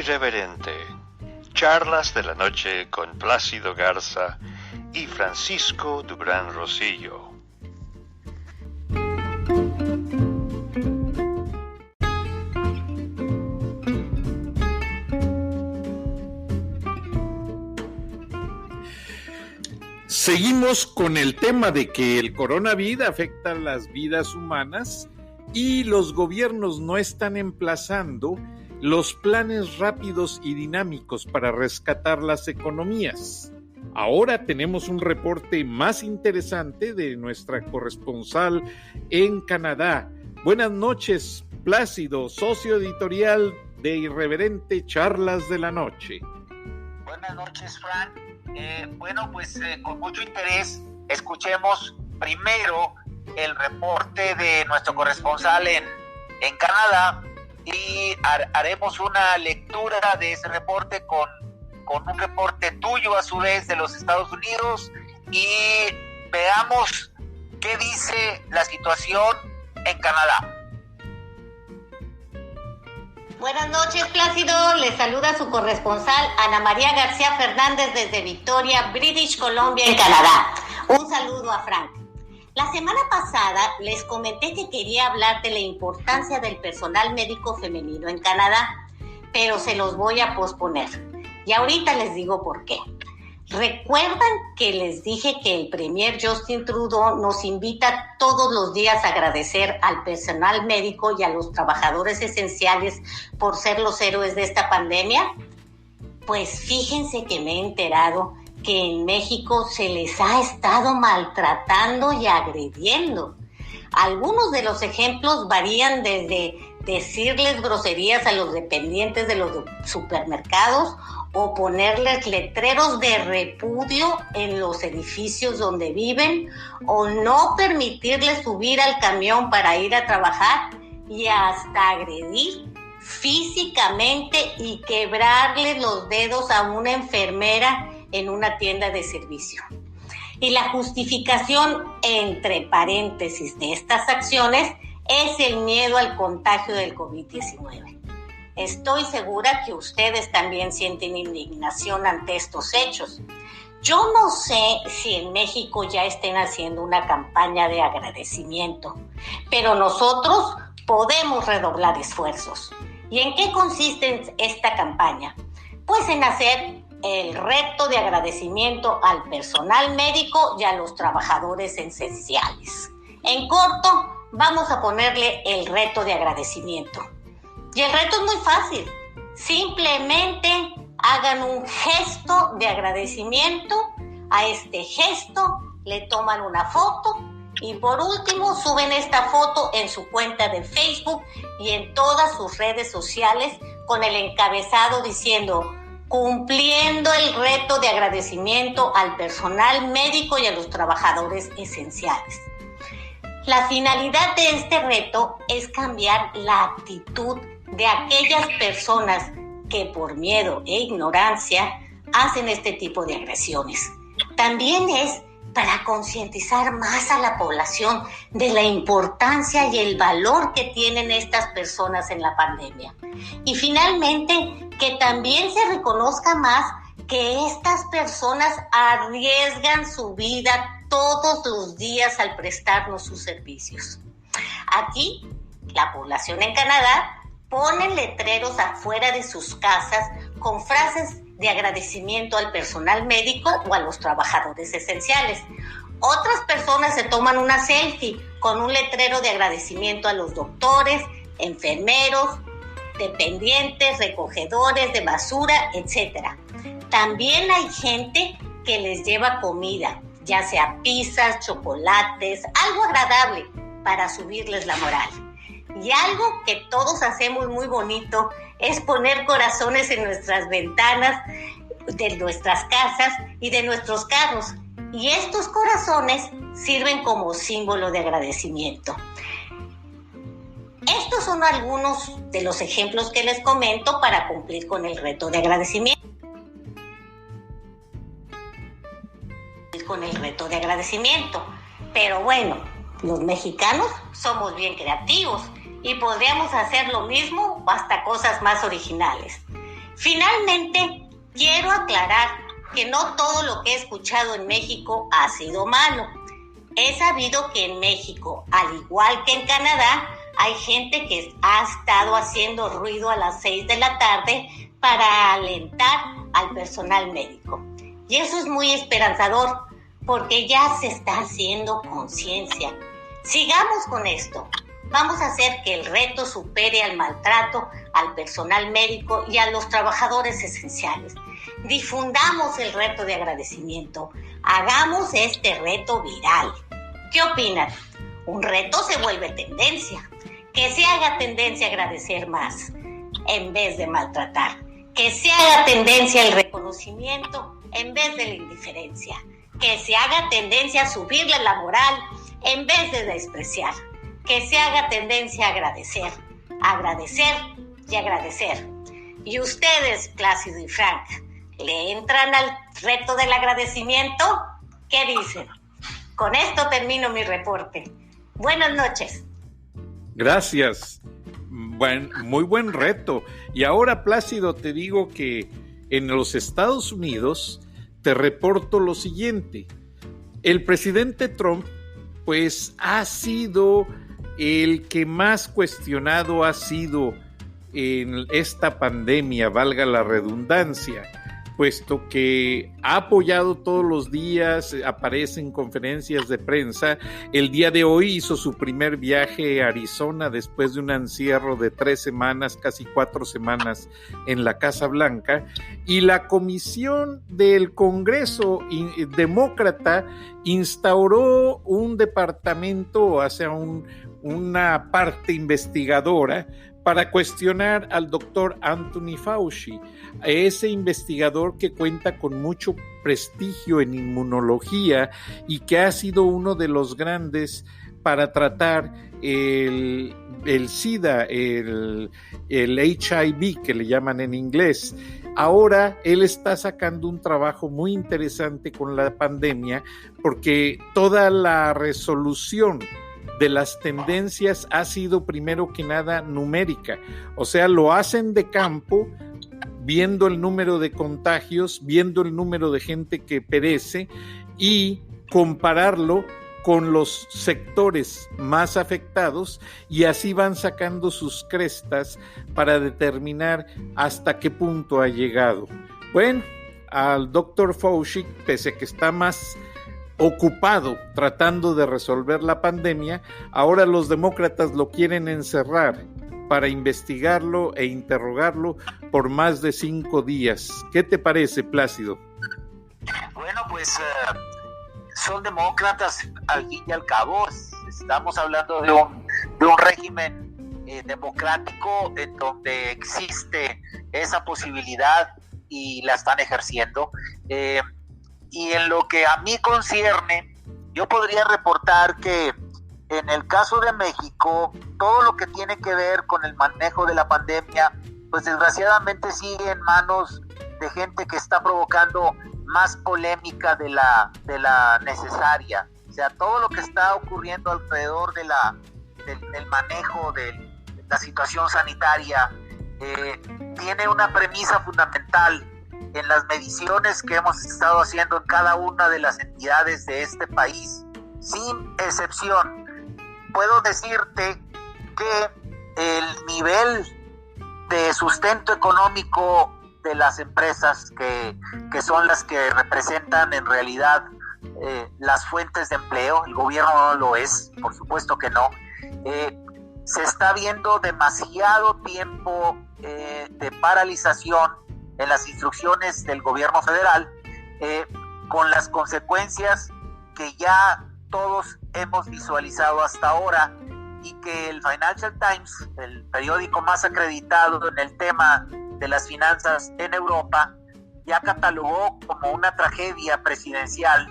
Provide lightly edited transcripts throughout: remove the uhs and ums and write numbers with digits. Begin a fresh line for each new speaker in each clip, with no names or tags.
Irreverente. Charlas de la noche con Plácido Garza y Francisco Dubrán Rosillo.
Seguimos con el tema de que el coronavirus afecta las vidas humanas y los gobiernos no están emplazando los planes rápidos y dinámicos para rescatar las economías. Ahora tenemos un reporte más interesante de nuestra corresponsal en Canadá. Buenas noches, Plácido, socio editorial de Irreverente Charlas de la Noche.
Buenas noches, Frank. Con mucho interés escuchemos primero el reporte de nuestro corresponsal en Canadá y haremos una lectura de ese reporte con un reporte tuyo a su vez de los Estados Unidos y veamos qué dice la situación en Canadá.
Buenas noches, Plácido. Les saluda su corresponsal Ana María García Fernández desde Victoria, British Columbia, en Canadá. Un saludo a Frank. La semana pasada les comenté que quería hablar de la importancia del personal médico femenino en Canadá, pero se los voy a posponer. Y ahorita les digo por qué. ¿Recuerdan que les dije que el Premier Justin Trudeau nos invita todos los días a agradecer al personal médico y a los trabajadores esenciales por ser los héroes de esta pandemia? Pues fíjense que me he enterado que en México se les ha estado maltratando y agrediendo. Algunos de los ejemplos varían desde decirles groserías a los dependientes de los supermercados o ponerles letreros de repudio en los edificios donde viven, o no permitirles subir al camión para ir a trabajar, y hasta agredir físicamente y quebrarles los dedos a una enfermera en una tienda de servicio. Y la justificación, entre paréntesis, de estas acciones es el miedo al contagio del COVID-19. Estoy segura que ustedes también sienten indignación ante estos hechos. Yo no sé si en México ya estén haciendo una campaña de agradecimiento, pero nosotros podemos redoblar esfuerzos. ¿Y en qué consiste esta campaña? Pues en hacer el reto de agradecimiento al personal médico y a los trabajadores esenciales. En corto, vamos a ponerle el reto de agradecimiento. Y el reto es muy fácil. Simplemente hagan un gesto de agradecimiento. A este gesto le toman una foto y por último suben esta foto en su cuenta de Facebook y en todas sus redes sociales con el encabezado diciendo: cumpliendo el reto de agradecimiento al personal médico y a los trabajadores esenciales. La finalidad de este reto es cambiar la actitud de aquellas personas que por miedo e ignorancia hacen este tipo de agresiones. También es para concientizar más a la población de la importancia y el valor que tienen estas personas en la pandemia. Y finalmente, que también se reconozca más que estas personas arriesgan su vida todos los días al prestarnos sus servicios. Aquí, la población en Canadá pone letreros afuera de sus casas con frases de agradecimiento al personal médico o a los trabajadores esenciales. Otras personas se toman una selfie con un letrero de agradecimiento a los doctores, enfermeros, dependientes, recogedores de basura, etc. También hay gente que les lleva comida, ya sea pizzas, chocolates, algo agradable para subirles la moral. Y algo que todos hacemos muy bonito es poner corazones en nuestras ventanas de nuestras casas y de nuestros carros. Y estos corazones sirven como símbolo de agradecimiento. Estos son algunos de los ejemplos que les comento para cumplir con el reto de agradecimiento. Pero bueno, los mexicanos somos bien creativos y podríamos hacer lo mismo o hasta cosas más originales. Finalmente, quiero aclarar que no todo lo que he escuchado en México ha sido malo. He sabido que en México, al igual que en Canadá, hay gente que ha estado haciendo ruido a las 6 de la tarde para alentar al personal médico. Y eso es muy esperanzador, porque ya se está haciendo conciencia. Sigamos con esto. Vamos a hacer que el reto supere al maltrato al personal médico y a los trabajadores esenciales. Difundamos el reto de agradecimiento. Hagamos este reto viral. ¿Qué opinan? Un reto se vuelve tendencia. Que se haga tendencia a agradecer más en vez de maltratar. Que se haga tendencia el reconocimiento en vez de la indiferencia. Que se haga tendencia a subirle la moral en vez de despreciar. Que se haga tendencia a agradecer y agradecer. ¿Y ustedes, Plácido y Frank, le entran al reto del agradecimiento? ¿Qué dicen? Con esto termino mi reporte. Buenas noches.
Gracias. Muy buen reto. Y ahora, Plácido, te digo que en los Estados Unidos te reporto lo siguiente. El presidente Trump, pues, ha sido el que más cuestionado ha sido en esta pandemia, valga la redundancia, puesto que ha apoyado todos los días, aparece en conferencias de prensa. El día de hoy hizo su primer viaje a Arizona después de un encierro de 3 semanas, casi 4 semanas en la Casa Blanca, y la comisión del Congreso demócrata instauró un departamento, o sea, una parte investigadora para cuestionar al doctor Anthony Fauci, ese investigador que cuenta con mucho prestigio en inmunología y que ha sido uno de los grandes para tratar el SIDA, el HIV que le llaman en inglés. Ahora él está sacando un trabajo muy interesante con la pandemia, porque toda la resolución de las tendencias ha sido primero que nada numérica, o sea, lo hacen de campo, viendo el número de contagios, viendo el número de gente que perece y compararlo con los sectores más afectados, y así van sacando sus crestas para determinar hasta qué punto ha llegado. Bueno, al doctor Fauci, pese a que está más ocupado tratando de resolver la pandemia, ahora los demócratas lo quieren encerrar para investigarlo e interrogarlo por más de 5 días. ¿Qué te parece, Plácido?
Bueno, pues son demócratas al fin y al cabo. Estamos hablando de un régimen democrático en donde existe esa posibilidad y la están ejerciendo. Y en lo que a mí concierne, yo podría reportar que en el caso de México, todo lo que tiene que ver con el manejo de la pandemia, pues desgraciadamente sigue en manos de gente que está provocando más polémica de la necesaria. O sea, todo lo que está ocurriendo alrededor del manejo de la situación sanitaria tiene una premisa fundamental en las mediciones que hemos estado haciendo en cada una de las entidades de este país, sin excepción. Puedo decirte que el nivel de sustento económico de las empresas que son las que representan en realidad las fuentes de empleo, el gobierno no lo es, por supuesto que no, se está viendo demasiado tiempo de paralización en las instrucciones del gobierno federal, con las consecuencias que ya todos hemos visualizado hasta ahora, y que el Financial Times, el periódico más acreditado en el tema de las finanzas en Europa, ya catalogó como una tragedia presidencial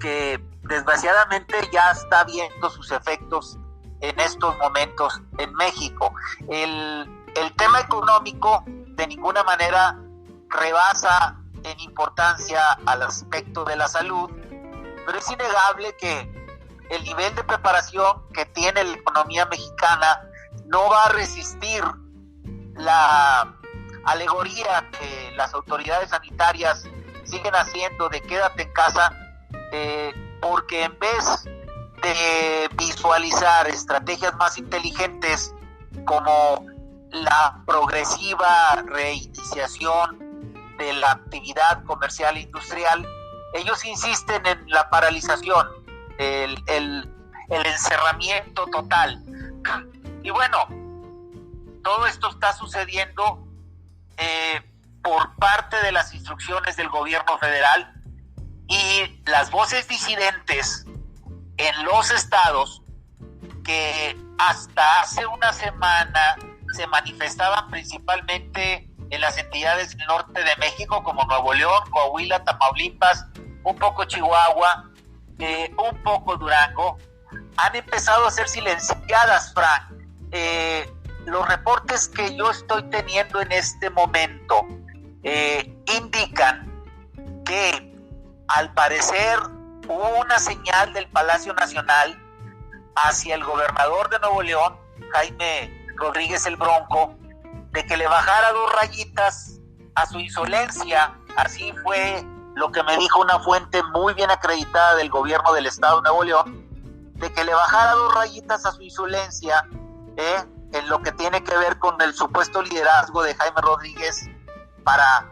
que desgraciadamente ya está viendo sus efectos en estos momentos en México. El tema económico de ninguna manera rebasa en importancia al aspecto de la salud, pero es innegable que el nivel de preparación que tiene la economía mexicana no va a resistir alegoría que las autoridades sanitarias siguen haciendo de quédate en casa, porque en vez de visualizar estrategias más inteligentes como la progresiva reiniciación de la actividad comercial e industrial, ellos insisten en la paralización, el encerramiento total. Y bueno, todo esto está sucediendo por parte de las instrucciones del gobierno federal, y las voces disidentes en los estados que hasta hace una semana se manifestaban principalmente en las entidades del norte de México como Nuevo León, Coahuila, Tamaulipas, un poco Chihuahua, un poco Durango, han empezado a ser silenciadas, Frank. Los reportes que yo estoy teniendo en este momento indican que al parecer hubo una señal del Palacio Nacional hacia el gobernador de Nuevo León, Jaime Rodríguez el Bronco, de que le bajara 2 rayitas a su insolencia. Así fue lo que me dijo una fuente muy bien acreditada del gobierno del estado de Nuevo León, de que le bajara 2 rayitas a su insolencia, en lo que tiene que ver con el supuesto liderazgo de Jaime Rodríguez para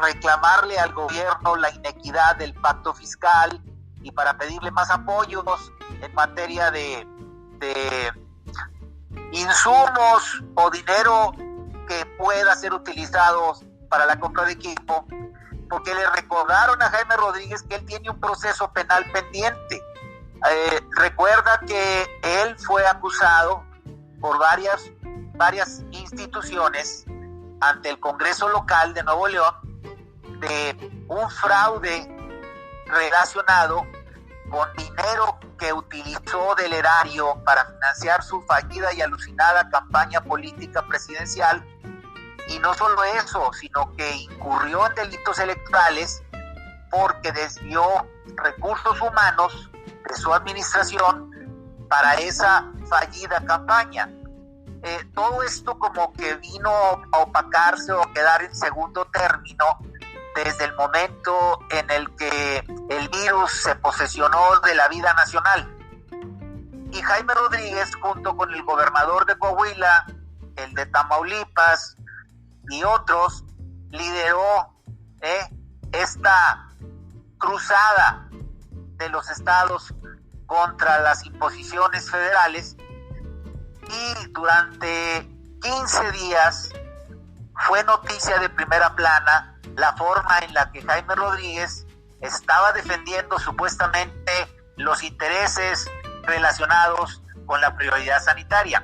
reclamarle al gobierno la inequidad del pacto fiscal y para pedirle más apoyos en materia de insumos o dinero que pueda ser utilizados para la compra de equipo, porque le recordaron a Jaime Rodríguez que él tiene un proceso penal pendiente. Recuerda que él fue acusado por varias instituciones ante el Congreso local de Nuevo León de un fraude relacionado con dinero que utilizó del erario para financiar su fallida y alucinada campaña política presidencial. Y no solo eso, sino que incurrió en delitos electorales porque desvió recursos humanos de su administración para esa fallida campaña. Todo esto como que vino a opacarse o quedar en segundo término desde el momento en el que el virus se posesionó de la vida nacional. Y Jaime Rodríguez, junto con el gobernador de Coahuila, el de Tamaulipas y otros, lideró esta cruzada de los estados contra las imposiciones federales, y durante 15 días fue noticia de primera plana la forma en la que Jaime Rodríguez estaba defendiendo supuestamente los intereses relacionados con la prioridad sanitaria.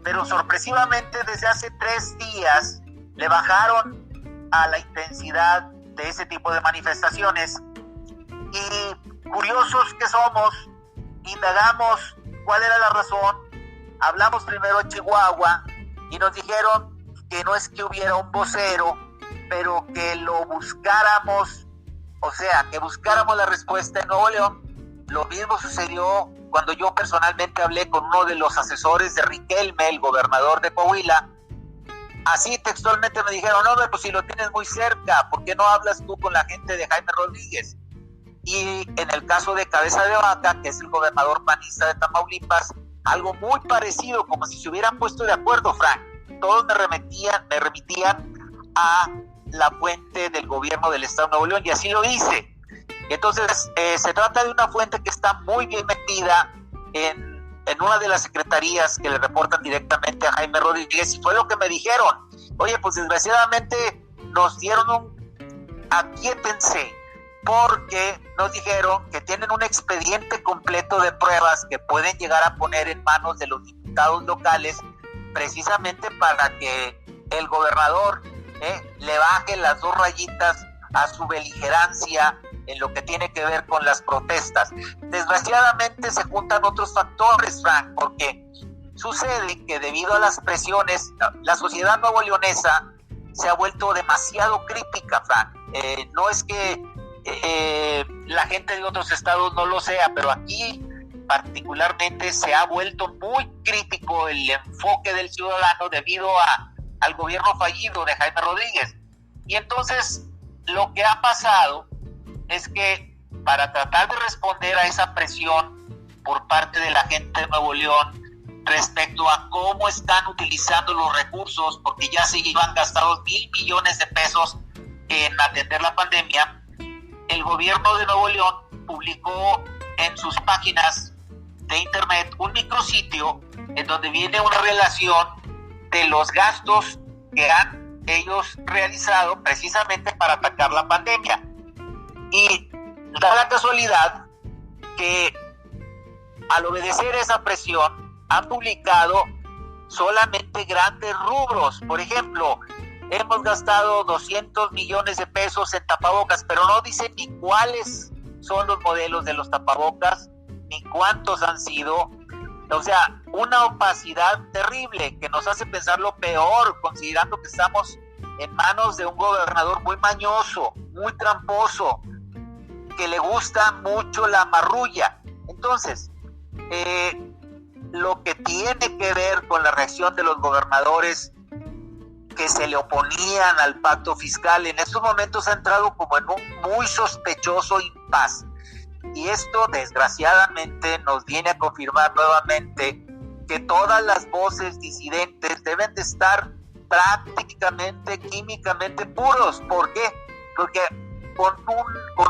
Pero sorpresivamente desde hace 3 días le bajaron a la intensidad de ese tipo de manifestaciones, y curiosos que somos, indagamos cuál era la razón. Hablamos primero en Chihuahua y nos dijeron que no es que hubiera un vocero, pero que lo buscáramos, o sea, que buscáramos la respuesta en Nuevo León. Lo mismo sucedió cuando yo personalmente hablé con uno de los asesores de Riquelme, el gobernador de Coahuila. Así textualmente me dijeron: no, pues si lo tienes muy cerca, ¿por qué no hablas tú con la gente de Jaime Rodríguez? Y en el caso de Cabeza de Vaca, que es el gobernador panista de Tamaulipas, algo muy parecido, como si se hubieran puesto de acuerdo, Frank. Todos me remitían a la fuente del gobierno del estado de Nuevo León, y así lo hice. Entonces, se trata de una fuente que está muy bien metida en una de las secretarías que le reportan directamente a Jaime Rodríguez, y fue lo que me dijeron: oye, pues desgraciadamente nos dieron un aquíétense, porque nos dijeron que tienen un expediente completo de pruebas que pueden llegar a poner en manos de los diputados locales, precisamente para que el gobernador le baje las 2 rayitas a su beligerancia en lo que tiene que ver con las protestas. Desgraciadamente se juntan otros factores, Frank, porque sucede que debido a las presiones, la sociedad nuevoleonesa se ha vuelto demasiado crítica, Frank. No es que la gente de otros estados no lo sea, pero aquí particularmente se ha vuelto muy crítico el enfoque del ciudadano debido a al gobierno fallido de Jaime Rodríguez. Y entonces lo que ha pasado es que para tratar de responder a esa presión por parte de la gente de Nuevo León respecto a cómo están utilizando los recursos, porque ya se llevan gastados 1,000 millones de pesos en atender la pandemia, el gobierno de Nuevo León publicó en sus páginas de internet un micrositio en donde viene una relación de los gastos que han ellos realizado precisamente para atacar la pandemia. Y da la casualidad que al obedecer esa presión han publicado solamente grandes rubros. Por ejemplo, hemos gastado 200 millones de pesos en tapabocas, pero no dicen ni cuáles son los modelos de los tapabocas, ni cuántos han sido. O sea, una opacidad terrible que nos hace pensar lo peor, considerando que estamos en manos de un gobernador muy mañoso, muy tramposo, que le gusta mucho la marrulla. Entonces, lo que tiene que ver con la reacción de los gobernadores que se le oponían al pacto fiscal, en estos momentos ha entrado como en un muy sospechoso impas. Y esto desgraciadamente nos viene a confirmar nuevamente que todas las voces disidentes deben de estar prácticamente químicamente puros. ¿Por qué? Porque con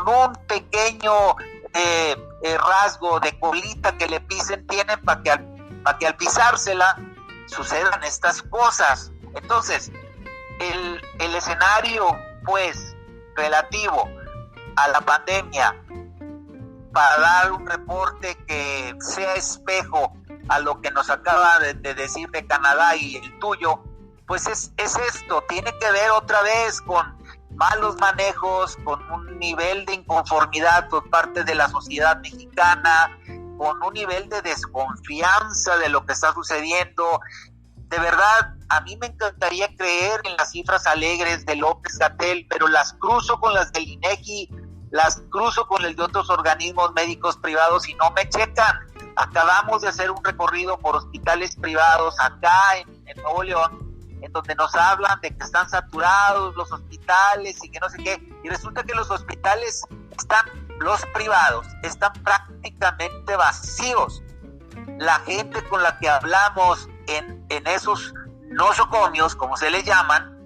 un pequeño rasgo de colita que le pisen tienen para que al pisársela sucedan estas cosas. Entonces, el escenario, pues, relativo a la pandemia, para dar un reporte que sea espejo a lo que nos acaba de decir de Canadá y el tuyo, pues es esto, tiene que ver otra vez con malos manejos, con un nivel de inconformidad por parte de la sociedad mexicana, con un nivel de desconfianza de lo que está sucediendo. De verdad, a mí me encantaría creer en las cifras alegres de López-Gatell, pero las cruzo con las del INEGI, las cruzo con el de otros organismos médicos privados y no me checan. Acabamos de hacer un recorrido por hospitales privados acá en Nuevo León, en donde nos hablan de que están saturados los hospitales y que no sé qué, y resulta que los hospitales los privados están prácticamente vacíos. La gente con la que hablamos en esos nosocomios, como se les llaman,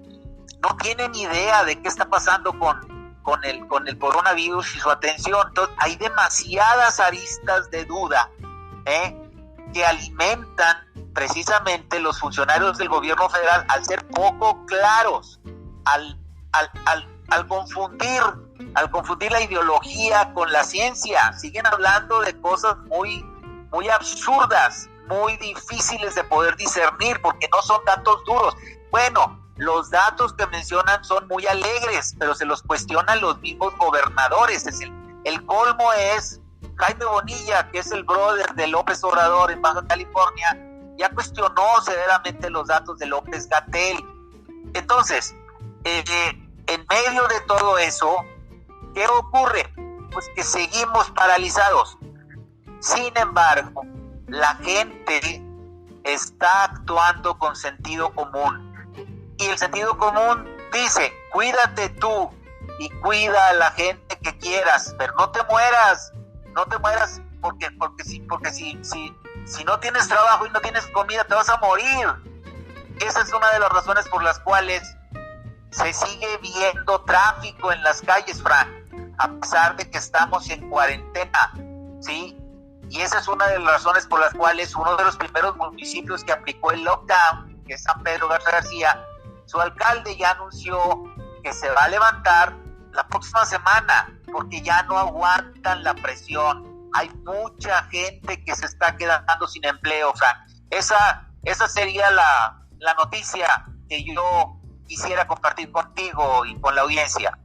no tienen idea de qué está pasando con el coronavirus y su atención. Entonces, hay demasiadas aristas de duda que alimentan precisamente los funcionarios del gobierno federal al ser poco claros, al confundir la ideología con la ciencia. Siguen hablando de cosas muy, muy absurdas, muy difíciles de poder discernir porque no son datos duros. Bueno, los datos que mencionan son muy alegres, pero se los cuestionan los mismos gobernadores. Es el colmo es Jaime Bonilla, que es el brother de López Obrador en Baja California, ya cuestionó severamente los datos de López-Gatell. Entonces, en medio de todo eso, ¿qué ocurre? Pues que seguimos paralizados. Sin embargo, la gente está actuando con sentido común. Y el sentido común dice, cuídate tú y cuida a la gente que quieras, pero no te mueras porque si no tienes trabajo y no tienes comida te vas a morir. Esa es una de las razones por las cuales se sigue viendo tráfico en las calles, Frank, a pesar de que estamos en cuarentena, ¿sí? Y esa es una de las razones por las cuales uno de los primeros municipios que aplicó el lockdown, que es San Pedro Garza García, su alcalde ya anunció que se va a levantar la próxima semana porque ya no aguantan la presión. Hay mucha gente que se está quedando sin empleo, Frank. Esa sería la noticia que yo quisiera compartir contigo y con la audiencia.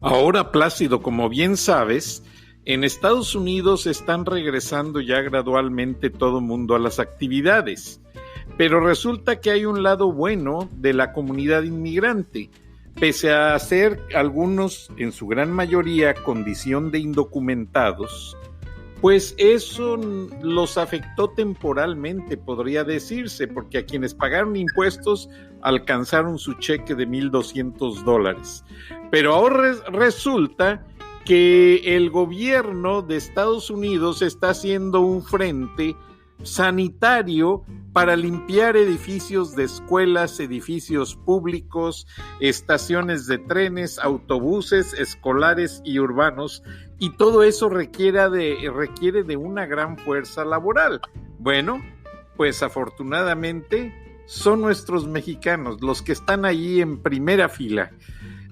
Ahora, Plácido, como bien sabes, en Estados Unidos están regresando ya gradualmente todo el mundo a las actividades, pero resulta que hay un lado bueno de la comunidad inmigrante. Pese a ser algunos, en su gran mayoría, condición de indocumentados, Pues eso los afectó temporalmente, podría decirse, porque a quienes pagaron impuestos alcanzaron su cheque de $1,200. Pero ahora resulta que el gobierno de Estados Unidos está haciendo un frente sanitario para limpiar edificios de escuelas, edificios públicos, estaciones de trenes, autobuses escolares y urbanos, y todo eso requiere de una gran fuerza laboral. Bueno, pues afortunadamente son nuestros mexicanos los que están allí en primera fila.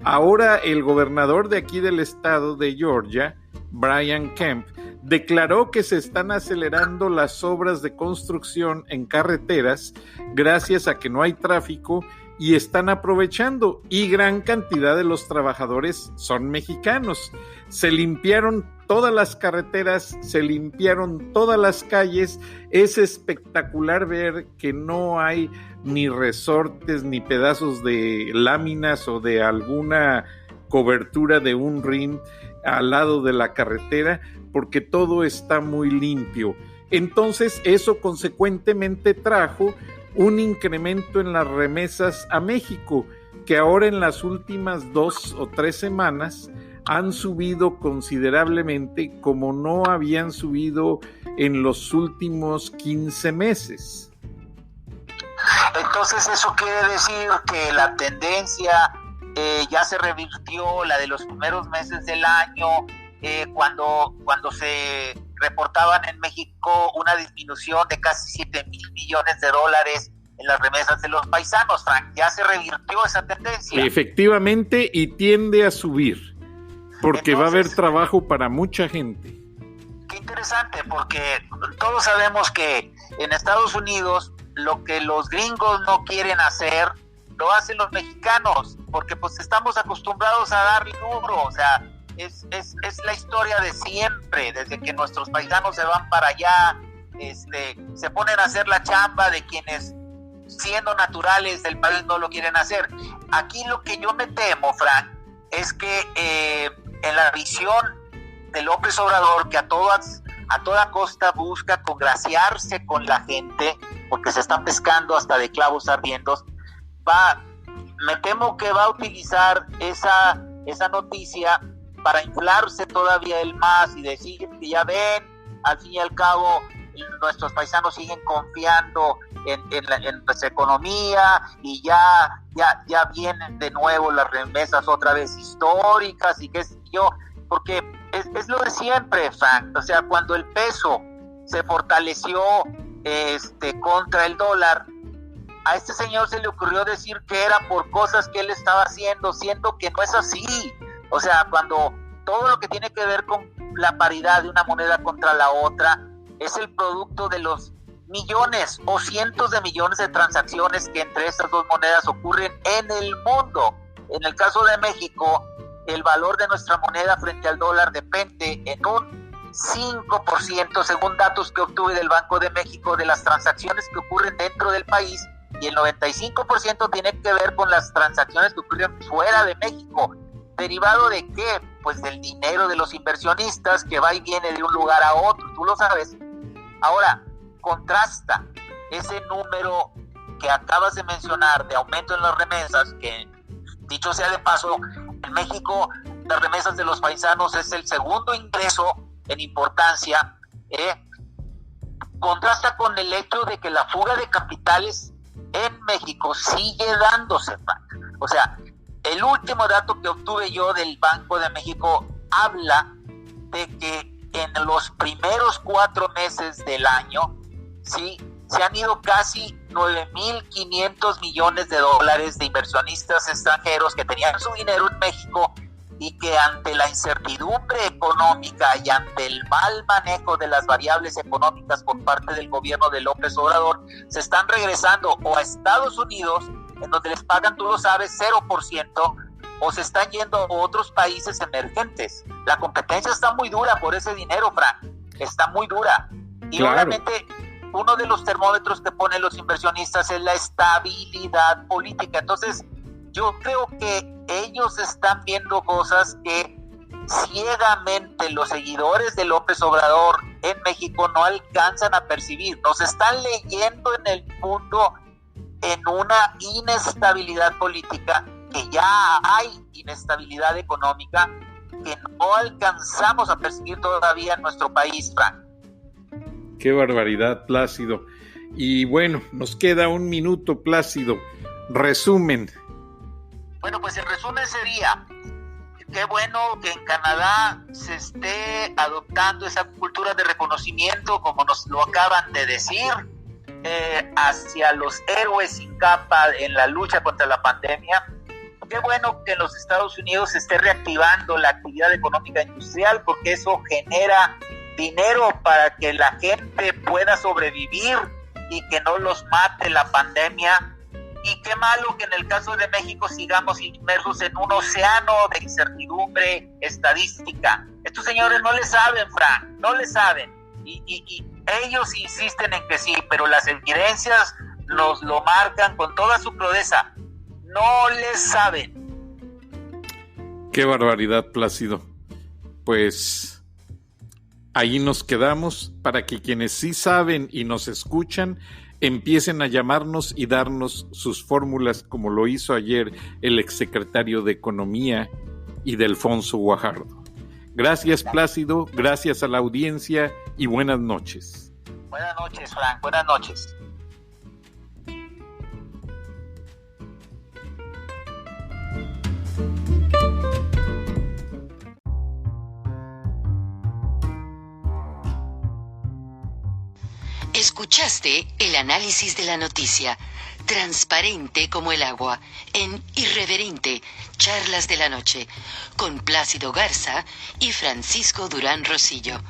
Ahora el gobernador de aquí del estado de Georgia, Brian Kemp, declaró que se están acelerando las obras de construcción en carreteras gracias a que no hay tráfico y están aprovechando, y gran cantidad de los trabajadores son mexicanos. Se limpiaron todas las carreteras, se limpiaron todas las calles. Es espectacular ver que no hay ni resortes, ni pedazos de láminas o de alguna cobertura de un rin al lado de la carretera, porque todo está muy limpio. Entonces, eso consecuentemente trajo un incremento en las remesas a México, que ahora en las últimas 2 o 3 semanas han subido considerablemente, como no habían subido en los últimos 15 meses.
Entonces eso quiere decir que la tendencia ya se revirtió, la de los primeros meses del año, cuando se reportaban en México una disminución de casi 7,000 millones de dólares en las remesas de los paisanos, Frank. ¿Ya se revirtió esa tendencia?
Efectivamente, y tiende a subir, porque entonces va a haber trabajo para mucha gente.
Qué interesante, porque todos sabemos que en Estados Unidos lo que los gringos no quieren hacer, lo hacen los mexicanos, porque pues estamos acostumbrados a darle duro. O sea, es la historia de siempre, desde que nuestros paisanos se van para allá, se ponen a hacer la chamba de quienes, siendo naturales del país, no lo quieren hacer. Aquí lo que yo me temo, Frank, es que en la visión de López Obrador, que a toda costa busca congraciarse con la gente, porque se están pescando hasta de clavos ardiendo, me temo que va a utilizar esa noticia para inflarse todavía el más y decir que ya ven, al fin y al cabo nuestros paisanos siguen confiando en nuestra economía, y ya vienen de nuevo las remesas otra vez históricas, y qué sé yo, porque es lo de siempre, Frank. O sea, cuando el peso se fortaleció contra el dólar, a este señor se le ocurrió decir que era por cosas que él estaba haciendo, siendo que no es así. O sea, cuando todo lo que tiene que ver con la paridad de una moneda contra la otra es el producto de los millones o cientos de millones de transacciones que entre estas dos monedas ocurren en el mundo. En el caso de México, el valor de nuestra moneda frente al dólar depende en un 5%, según datos que obtuve del Banco de México, de las transacciones que ocurren dentro del país, y el 95% tiene que ver con las transacciones que ocurren fuera de México. ¿Derivado de qué? Pues del dinero de los inversionistas que va y viene de un lugar a otro, tú lo sabes. Ahora, contrasta ese número que acabas de mencionar de aumento en las remesas, que dicho sea de paso, en México las remesas de los paisanos es el segundo ingreso en importancia, contrasta con el hecho de que la fuga de capitales en México sigue dándose. O sea, el último dato que obtuve yo del Banco de México habla de que en los primeros 4 meses del año, sí, se han ido casi 9,500 millones de dólares de inversionistas extranjeros que tenían su dinero en México, y que ante la incertidumbre económica y ante el mal manejo de las variables económicas por parte del gobierno de López Obrador, se están regresando o a Estados Unidos, en donde les pagan, tú lo sabes, 0%, o se están yendo a otros países emergentes. La competencia está muy dura por ese dinero, Frank, está muy dura. Y claro, obviamente uno de los termómetros que ponen los inversionistas es la estabilidad política. Entonces, yo creo que ellos están viendo cosas que ciegamente los seguidores de López Obrador en México no alcanzan a percibir. Nos están leyendo en el mundo en una inestabilidad política, que ya hay inestabilidad económica, que no alcanzamos a percibir todavía en nuestro país, Frank.
Qué barbaridad, Plácido. Y bueno, nos queda un minuto, Plácido. Resumen.
Bueno, pues el resumen sería: qué bueno que en Canadá se esté adoptando esa cultura de reconocimiento, como nos lo acaban de decir, hacia los héroes sin capa en la lucha contra la pandemia. Qué bueno que en los Estados Unidos se esté reactivando la actividad económica industrial, porque eso genera dinero para que la gente pueda sobrevivir y que no los mate la pandemia. Y qué malo que en el caso de México sigamos inmersos en un océano de incertidumbre estadística. Estos señores no le saben, Frank, no le saben. Y ellos insisten en que sí, pero las evidencias nos lo marcan con toda su crudeza. No le saben.
Qué barbaridad, Plácido. Pues ahí nos quedamos para que quienes sí saben y nos escuchan empiecen a llamarnos y darnos sus fórmulas, como lo hizo ayer el exsecretario de Economía Ildefonso Guajardo. Gracias, Plácido, gracias a la audiencia y buenas noches.
Buenas noches, Frank, buenas noches.
Escuchaste el análisis de la noticia, transparente como el agua, en Irreverente, Charlas de la Noche, con Plácido Garza y Francisco Durán Rosillo.